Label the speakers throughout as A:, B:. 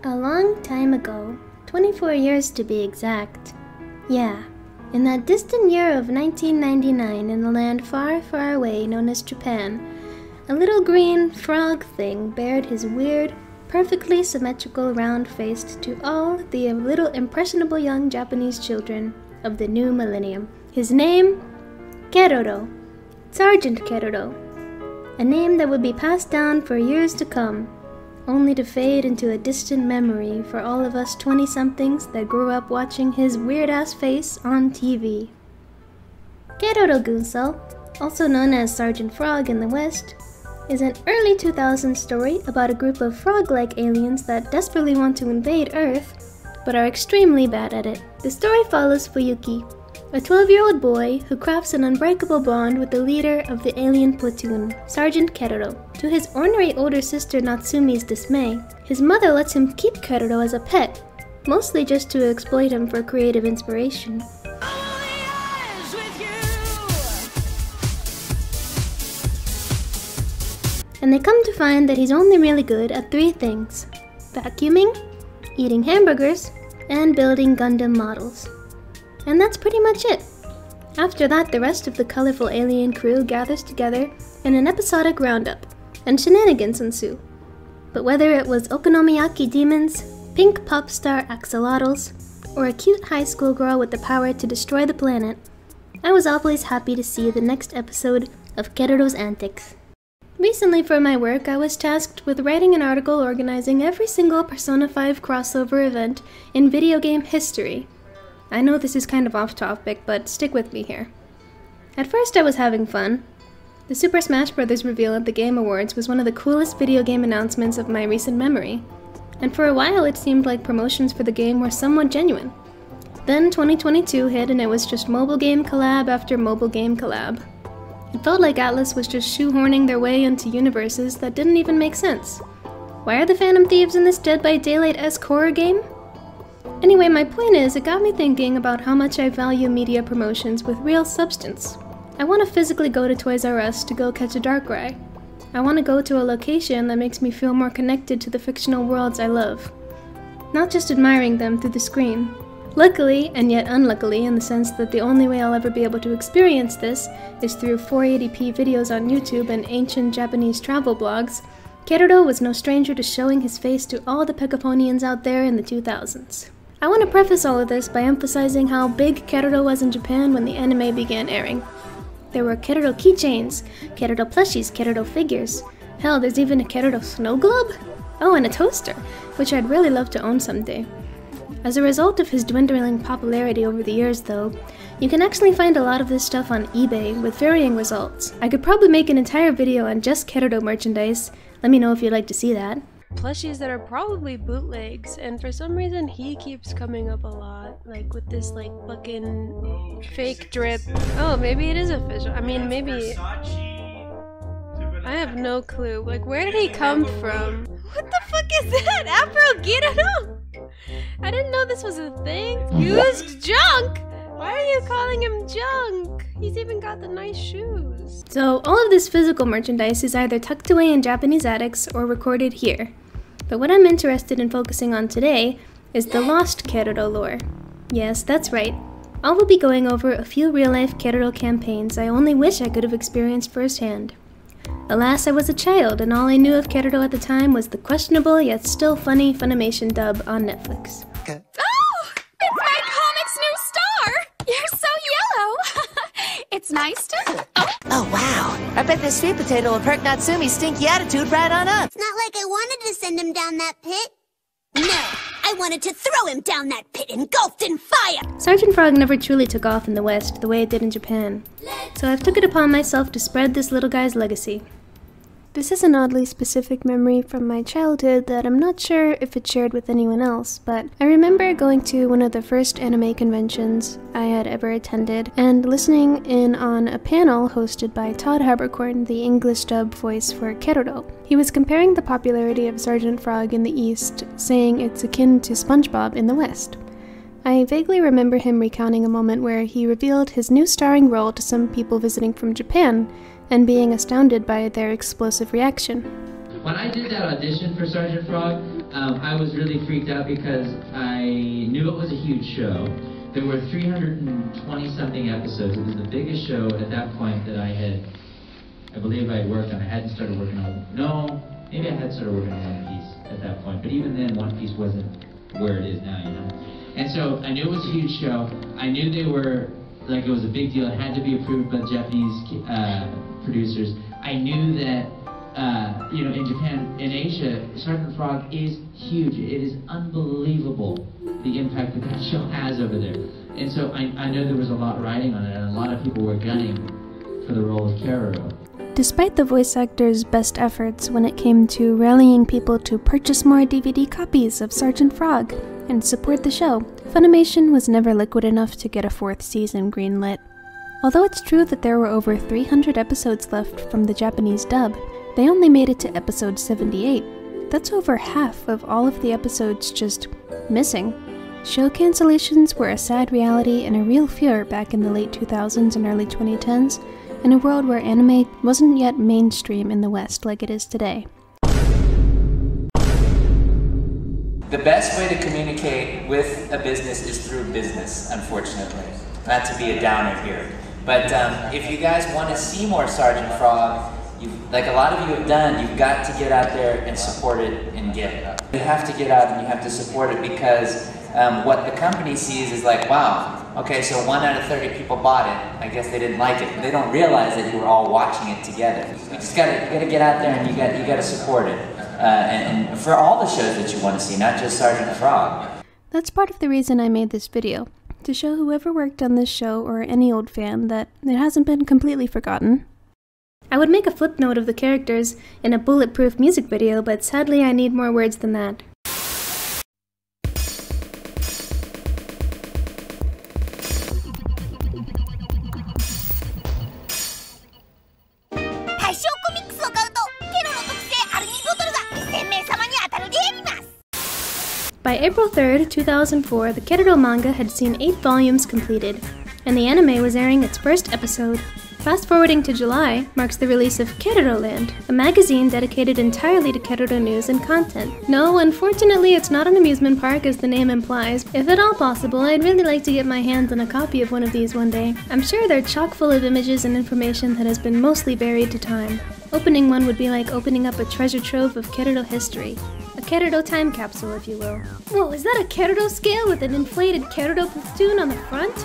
A: A long time ago, 24 years to be exact. Yeah, in that distant year of 1999 in the land far, far away known as Japan, a little green frog thing bared his weird, perfectly symmetrical round face to all the little impressionable young Japanese children of the new millennium. His name? Keroro. Sergeant Keroro. A name that would be passed down for years to come, only to fade into a distant memory for all of us 20-somethings that grew up watching his weird-ass face on TV. Keroro Gunso, also known as Sergeant Frog in the West, is an early 2000s story about a group of frog-like aliens that desperately want to invade Earth, but are extremely bad at it. The story follows Fuyuki, a 12-year-old boy who crafts an unbreakable bond with the leader of the alien platoon, Sergeant Keroro. To his ornery older sister Natsumi's dismay, his mother lets him keep Keroro as a pet, mostly just to exploit him for creative inspiration. And they come to find that he's only really good at 3 things: vacuuming, eating hamburgers, and building Gundam models. And that's pretty much it. After that, the rest of the colorful alien crew gathers together in an episodic roundup, and shenanigans ensue. But whether it was okonomiyaki demons, pink pop star axolotls, or a cute high school girl with the power to destroy the planet, I was always happy to see the next episode of Keroro's antics. Recently for my work, I was tasked with writing an article organizing every single Persona 5 crossover event in video game history. I know this is kind of off topic, but stick with me here. At first I was having fun. The Super Smash Bros. Reveal at the Game Awards was one of the coolest video game announcements of my recent memory, and for a while it seemed like promotions for the game were somewhat genuine. Then 2022 hit and it was just mobile game collab after mobile game collab. It felt like Atlus was just shoehorning their way into universes that didn't even make sense. Why are the Phantom Thieves in this Dead by Daylight-esque horror game? Anyway, my point is, it got me thinking about how much I value media promotions with real substance. I want to physically go to Toys R Us to go catch a Darkrai. I want to go to a location that makes me feel more connected to the fictional worlds I love, not just admiring them through the screen. Luckily, and yet unluckily in the sense that the only way I'll ever be able to experience this is through 480p videos on YouTube and ancient Japanese travel blogs, Keroro was no stranger to showing his face to all the Pekaponians out there in the 2000s. I want to preface all of this by emphasizing how big Keroro was in Japan when the anime began airing. There were Keroro keychains, Keroro plushies, Keroro figures. Hell, there's even a Keroro snow globe? Oh, and a toaster, which I'd really love to own someday. As a result of his dwindling popularity over the years though, you can actually find a lot of this stuff on eBay with varying results. I could probably make an entire video on just Keroro merchandise. Let me know if you'd like to see that.
B: Plushies that are probably bootlegs, and for some reason he keeps coming up a lot, like with this like fucking fake drip. Oh, maybe it is official. I mean, maybe. I have no clue. Like, where did he come from? What the fuck is that? Afro Kirano? I didn't know this was a thing. Used junk? Why are you calling him junk? He's even got the nice shoes.
A: So all of this physical merchandise is either tucked away in Japanese attics or recorded here. But what I'm interested in focusing on today is the lost Keroro lore. Yes, that's right. I will be going over a few real-life Keroro campaigns I only wish I could have experienced firsthand. Alas, I was a child, and all I knew of Keroro at the time was the questionable yet still funny Funimation dub on Netflix.
C: Oh! It's my comic's new star! You're so yellow! It's nice to...
D: Oh, wow. I bet this sweet potato will perk Natsumi's stinky attitude right on up.
E: It's not like I wanted to send him down that pit. No, I wanted to throw him down that pit engulfed in fire!
A: Sergeant Frog never truly took off in the West the way it did in Japan, so I've took it upon myself to spread this little guy's legacy. This is an oddly specific memory from my childhood that I'm not sure if it's shared with anyone else, but I remember going to one of the first anime conventions I had ever attended and listening in on a panel hosted by Todd Haberkorn, the English dub voice for Keroro. He was comparing the popularity of Sergeant Frog in the East, saying it's akin to SpongeBob in the West. I vaguely remember him recounting a moment where he revealed his new starring role to some people visiting from Japan, and being astounded by their explosive reaction.
F: when I did that audition for Sergeant Frog, I was really freaked out because I knew it was a huge show. There were 320-something episodes. It was the biggest show at that point that I believe I had worked on. I hadn't started working on, no, maybe I had started working on One Piece at that point, but even then One Piece wasn't where it is now, you know? And so I knew it was a huge show. I knew they were, like, it was a big deal. It had to be approved by the Japanese producers. I knew that, you know, in Japan, in Asia, Sergeant Frog is huge. It is unbelievable the impact that show has over there. And so I know there was a lot riding on it, and a lot of people were gunning for the role of Keroro.
A: Despite the voice actor's best efforts when it came to rallying people to purchase more DVD copies of Sergeant Frog and support the show, Funimation was never liquid enough to get a 4th season greenlit. Although it's true that there were over 300 episodes left from the Japanese dub, they only made it to episode 78. That's over half of all of the episodes just missing. Show cancellations were a sad reality and a real fear back in the late 2000s and early 2010s, in a world where anime wasn't yet mainstream in the West like it is today.
G: The best way to communicate with a business is through business, unfortunately. Not to be a downer here. But if you guys want to see more Sergeant Frog, like a lot of you have done, you've got to get out there and support it and get it. You have to get out and you have to support it because what the company sees is like, wow, okay, so 1 out of 30 people bought it. I guess they didn't like it. They don't realize that you were all watching it together. You just gotta get out there and you gotta support it. And for all the shows that you want to see, not just Sergeant Frog.
A: That's part of the reason I made this video, to show whoever worked on this show or any old fan that it hasn't been completely forgotten. I would make a flip note of the characters in a bulletproof music video, but sadly I need more words than that. By April 3rd, 2004, the Keroro manga had seen 8 volumes completed, and the anime was airing its first episode. Fast forwarding to July marks the release of Keroro Land, a magazine dedicated entirely to Keroro news and content. No, unfortunately it's not an amusement park as the name implies. If at all possible, I'd really like to get my hands on a copy of one of these one day. I'm sure they're chock full of images and information that has been mostly buried to time. Opening one would be like opening up a treasure trove of Keroro history. A Keroro time capsule, if you will. Whoa, is that a Keroro scale with an inflated Keroro platoon on the front?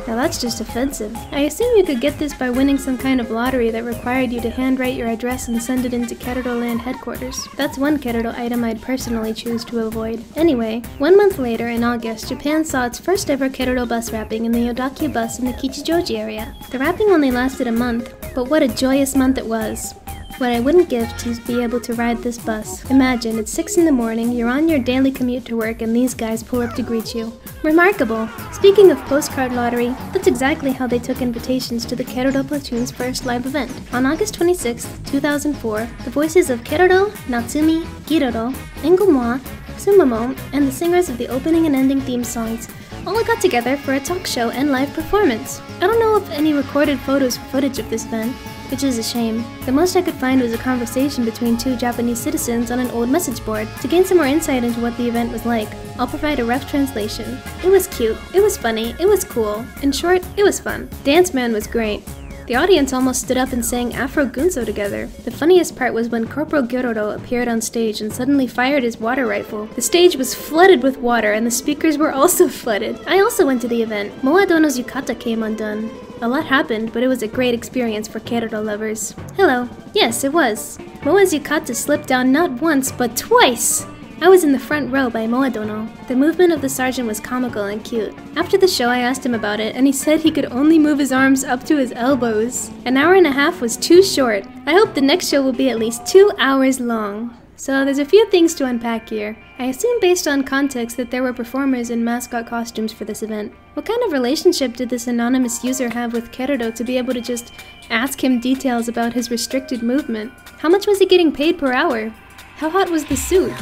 A: Now that's just offensive. I assume you could get this by winning some kind of lottery that required you to handwrite your address and send it into Keroro Land headquarters. That's one Keroro item I'd personally choose to avoid. Anyway, 1 month later, in August, Japan saw its first ever Keroro bus wrapping in the Yodakyu bus in the Kichijoji area. The wrapping only lasted a month, but what a joyous month it was. What I wouldn't give to be able to ride this bus. Imagine, it's 6 in the morning, you're on your daily commute to work, and these guys pull up to greet you. Remarkable! Speaking of postcard lottery, that's exactly how they took invitations to the Keroro Platoon's first live event. On August 26, 2004, the voices of Keroro, Natsumi, Kiroro, Engomwa, Sumomo, and the singers of the opening and ending theme songs all got together for a talk show and live performance. I don't know of any recorded photos or footage of this event, which is a shame. The most I could find was a conversation between 2 Japanese citizens on an old message board. To gain some more insight into what the event was like, I'll provide a rough translation. It was cute, it was funny, it was cool. In short, it was fun. Dance Man was great. The audience almost stood up and sang Keroro Gunso together. The funniest part was when Corporal Keroro appeared on stage and suddenly fired his water rifle. The stage was flooded with water and the speakers were also flooded. I also went to the event. Moa Dono's yukata came undone. A lot happened, but it was a great experience for Keroro lovers. Hello. Yes, it was. Moa's yukata slipped down not once, but twice! I was in the front row by Moa Dono. The movement of the sergeant was comical and cute. After the show, I asked him about it, and he said he could only move his arms up to his elbows. An hour and a half was too short. I hope the next show will be at least 2 hours long. So there's a few things to unpack here. I assume based on context that there were performers in mascot costumes for this event. What kind of relationship did this anonymous user have with Keroro to be able to just ask him details about his restricted movement? How much was he getting paid per hour? How hot was the suit?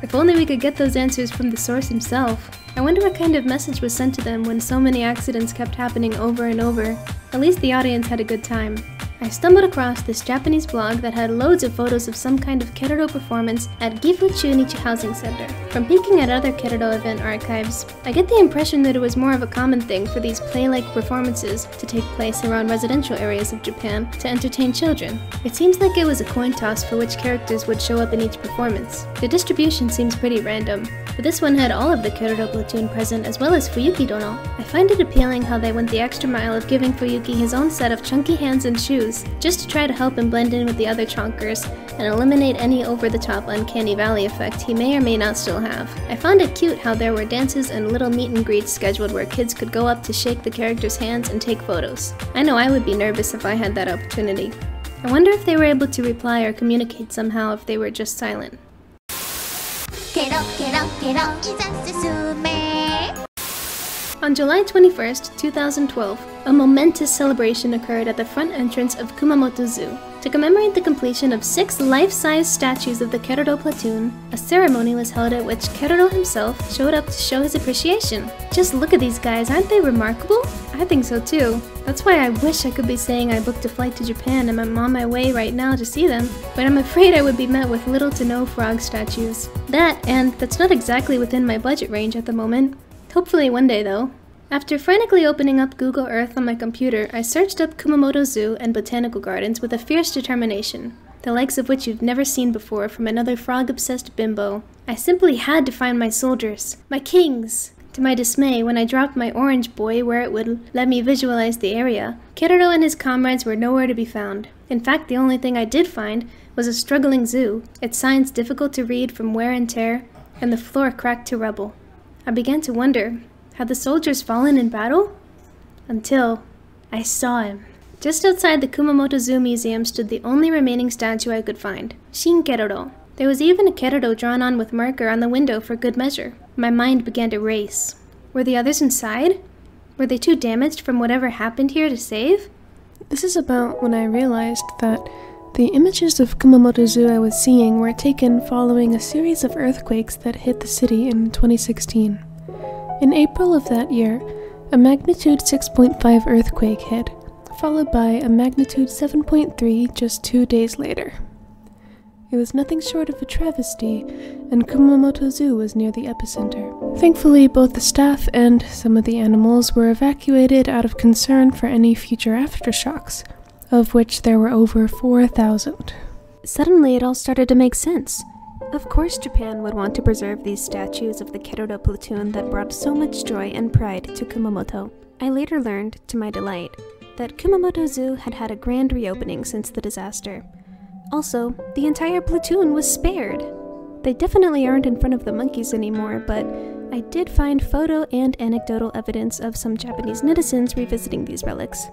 A: If only we could get those answers from the source himself. I wonder what kind of message was sent to them when so many accidents kept happening over and over. At least the audience had a good time. I stumbled across this Japanese blog that had loads of photos of some kind of Keroro performance at Gifu Chunichi Housing Center. From peeking at other Keroro event archives, I get the impression that it was more of a common thing for these play-like performances to take place around residential areas of Japan to entertain children. It seems like it was a coin toss for which characters would show up in each performance. The distribution seems pretty random, but this one had all of the Keroro platoon present as well as Fuyuki Dono. I find it appealing how they went the extra mile of giving Fuyuki his own set of chunky hands and shoes, just to try to help him blend in with the other chonkers and eliminate any over-the-top uncanny valley effect he may or may not still have. I found it cute how there were dances and little meet and greets scheduled where kids could go up to shake the characters' hands and take photos. I know I would be nervous if I had that opportunity. I wonder if they were able to reply or communicate somehow if they were just silent. On July 21st, 2012, a momentous celebration occurred at the front entrance of Kumamoto Zoo. To commemorate the completion of 6 life-size statues of the Keroro platoon, a ceremony was held at which Keroro himself showed up to show his appreciation. Just look at these guys, aren't they remarkable? I think so too. That's why I wish I could be saying I booked a flight to Japan and I'm on my way right now to see them, but I'm afraid I would be met with little to no frog statues. That's not exactly within my budget range at the moment. Hopefully one day though. After frantically opening up Google Earth on my computer, I searched up Kumamoto Zoo and Botanical Gardens with a fierce determination, the likes of which you've never seen before from another frog-obsessed bimbo. I simply had to find my soldiers, my kings! To my dismay, when I dropped my orange buoy where it would let me visualize the area, Keroro and his comrades were nowhere to be found. In fact, the only thing I did find was a struggling zoo, its signs difficult to read from wear and tear, and the floor cracked to rubble. I began to wonder, had the soldiers fallen in battle? Until I saw him. Just outside the Kumamoto Zoo Museum stood the only remaining statue I could find, Shin Keroro. There was even a Keroro drawn on with marker on the window for good measure. My mind began to race. Were the others inside? Were they too damaged from whatever happened here to save?
B: This is about when I realized that the images of Kumamoto Zoo I was seeing were taken following a series of earthquakes that hit the city in 2016. In April of that year, a magnitude 6.5 earthquake hit, followed by a magnitude 7.3 just 2 days later. It was nothing short of a travesty, and Kumamoto Zoo was near the epicenter. Thankfully, both the staff and some of the animals were evacuated out of concern for any future aftershocks, of which there were over 4,000.
A: Suddenly it all started to make sense. Of course Japan would want to preserve these statues of the Keroro platoon that brought so much joy and pride to Kumamoto. I later learned, to my delight, that Kumamoto Zoo had had a grand reopening since the disaster. Also, the entire platoon was spared. They definitely aren't in front of the monkeys anymore, but I did find photo and anecdotal evidence of some Japanese netizens revisiting these relics.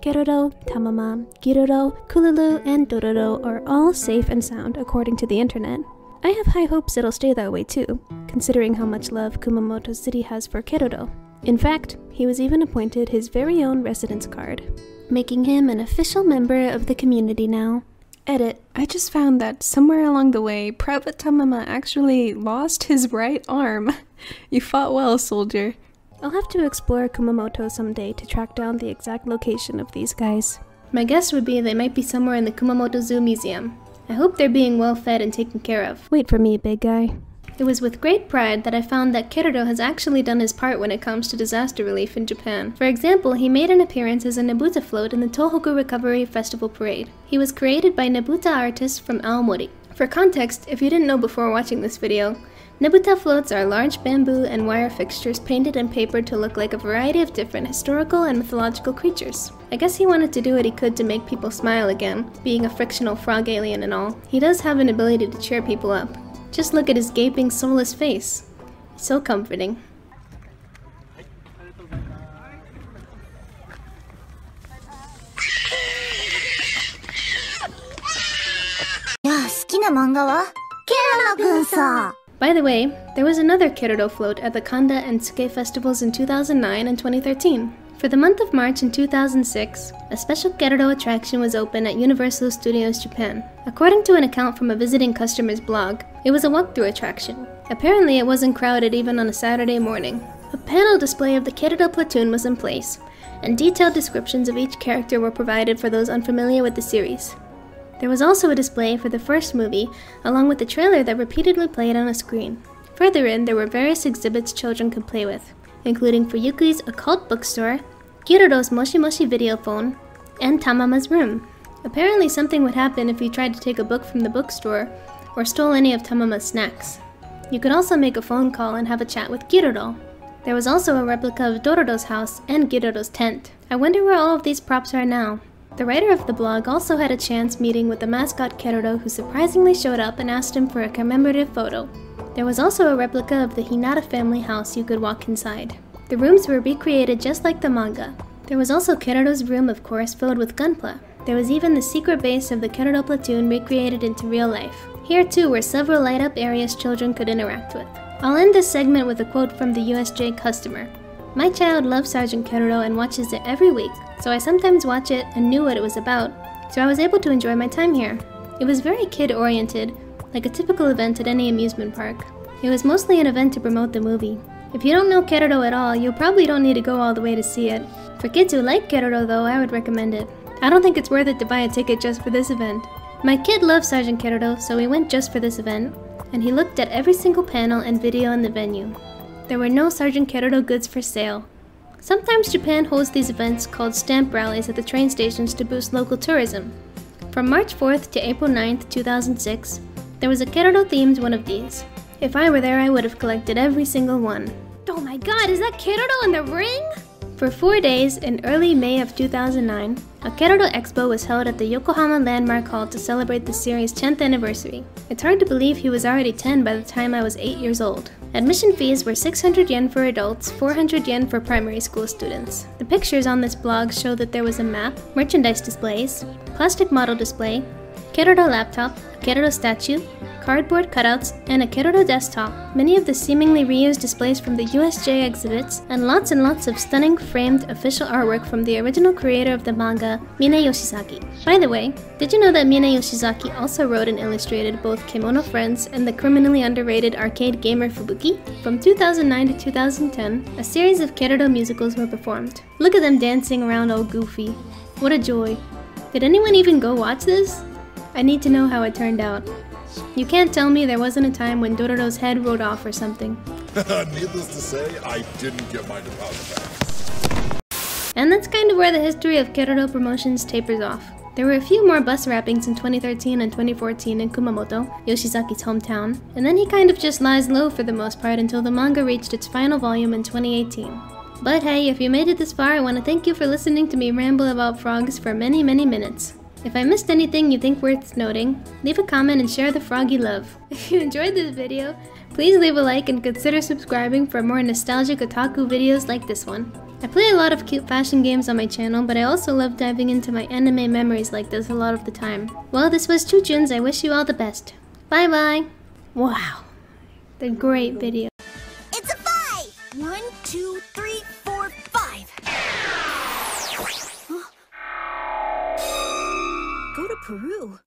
A: Keroro, Tamama, Kiroro, Kululu, and Dororo are all safe and sound according to the internet. I have high hopes it'll stay that way too, considering how much love Kumamoto City has for Keroro. In fact, he was even appointed his very own residence card, making him an official member of the community now. Edit. I just found that somewhere along the way, Private Tamama actually lost his right arm. You fought well, soldier. I'll have to explore Kumamoto someday to track down the exact location of these guys. My guess would be they might be somewhere in the Kumamoto Zoo Museum. I hope they're being well fed and taken care of. Wait for me, big guy. It was with great pride that I found that Keroro has actually done his part when it comes to disaster relief in Japan. For example, he made an appearance as a Nebuta float in the Tohoku Recovery Festival Parade. He was created by Nebuta artists from Aomori. For context, if you didn't know before watching this video, Nebuta floats are large bamboo and wire fixtures painted and papered to look like a variety of different historical and mythological creatures. I guess he wanted to do what he could to make people smile again, being a frictional frog alien and all. He does have an ability to cheer people up. Just look at his gaping, soulless face. So comforting.
E: Keroro Gunso.
A: By the way, there was another Keroro float at the Kanda and Tsuke festivals in 2009 and 2013. For the month of March in 2006, a special Keroro attraction was open at Universal Studios Japan. According to an account from a visiting customer's blog, it was a walkthrough attraction. Apparently it wasn't crowded even on a Saturday morning. A panel display of the Keroro platoon was in place, and detailed descriptions of each character were provided for those unfamiliar with the series. There was also a display for the first movie, along with a trailer that repeatedly played on a screen. Further in, there were various exhibits children could play with, including Fuyuki's occult bookstore, Keroro's Moshi Moshi video phone, and Tamama's room. Apparently something would happen if you tried to take a book from the bookstore or stole any of Tamama's snacks. You could also make a phone call and have a chat with Keroro. There was also a replica of Dororo's house and Keroro's tent. I wonder where all of these props are now. The writer of the blog also had a chance meeting with the mascot Keroro, who surprisingly showed up and asked him for a commemorative photo. There was also a replica of the Hinata family house you could walk inside. The rooms were recreated just like the manga. There was also Keroro's room, of course, filled with gunpla. There was even the secret base of the Keroro platoon recreated into real life. Here too were several light-up areas children could interact with. I'll end this segment with a quote from the USJ customer. My child loves Sergeant Keroro and watches it every week, so I sometimes watch it and knew what it was about, so I was able to enjoy my time here. It was very kid-oriented, like a typical event at any amusement park. It was mostly an event to promote the movie. If you don't know Keroro at all, you probably don't need to go all the way to see it. For kids who like Keroro though, I would recommend it. I don't think it's worth it to buy a ticket just for this event. My kid loves Sergeant Keroro, so we went just for this event, and he looked at every single panel and video in the venue. There were no Sergeant Keroro goods for sale. Sometimes Japan holds these events called stamp rallies at the train stations to boost local tourism. From March 4th to April 9th, 2006, there was a Keroro-themed one of these. If I were there, I would have collected every single one.
B: Oh my god, is that Keroro in the ring?
A: For 4 days in early May of 2009, a Keroro Expo was held at the Yokohama Landmark Hall to celebrate the series' 10th anniversary. It's hard to believe he was already 10 by the time I was 8 years old. Admission fees were 600 yen for adults, 400 yen for primary school students. The pictures on this blog show that there was a map, merchandise displays, plastic model display, Keroro laptop, a Keroro statue, cardboard cutouts, and a Keroro desktop, many of the seemingly reused displays from the USJ exhibits, and lots of stunning framed official artwork from the original creator of the manga, Mine Yoshizaki. By the way, did you know that Mine Yoshizaki also wrote and illustrated both Kemono Friends and the criminally underrated arcade gamer Fubuki? From 2009 to 2010, a series of Keroro musicals were performed. Look at them dancing around all goofy. What a joy. Did anyone even go watch this? I need to know how it turned out. You can't tell me there wasn't a time when Dororo's head rode off or something.
H: Needless to say, I didn't get my deposit back.
A: And that's kind of where the history of Keroro promotions tapers off. There were a few more bus wrappings in 2013 and 2014 in Kumamoto, Yoshizaki's hometown, and then he kind of just lies low for the most part until the manga reached its final volume in 2018. But hey, if you made it this far, I want to thank you for listening to me ramble about frogs for many minutes. If I missed anything you think worth noting, leave a comment and share the frog you love. If you enjoyed this video, please leave a like and consider subscribing for more nostalgic otaku videos like this one. I play a lot of cute fashion games on my channel, but I also love diving into my anime memories like this a lot of the time. Well, this was chu-chuns. I wish you all the best. Bye bye! Wow, the great video.
E: It's a 5! 1, 2, 3, 4, 5. Huh? Go to Peru.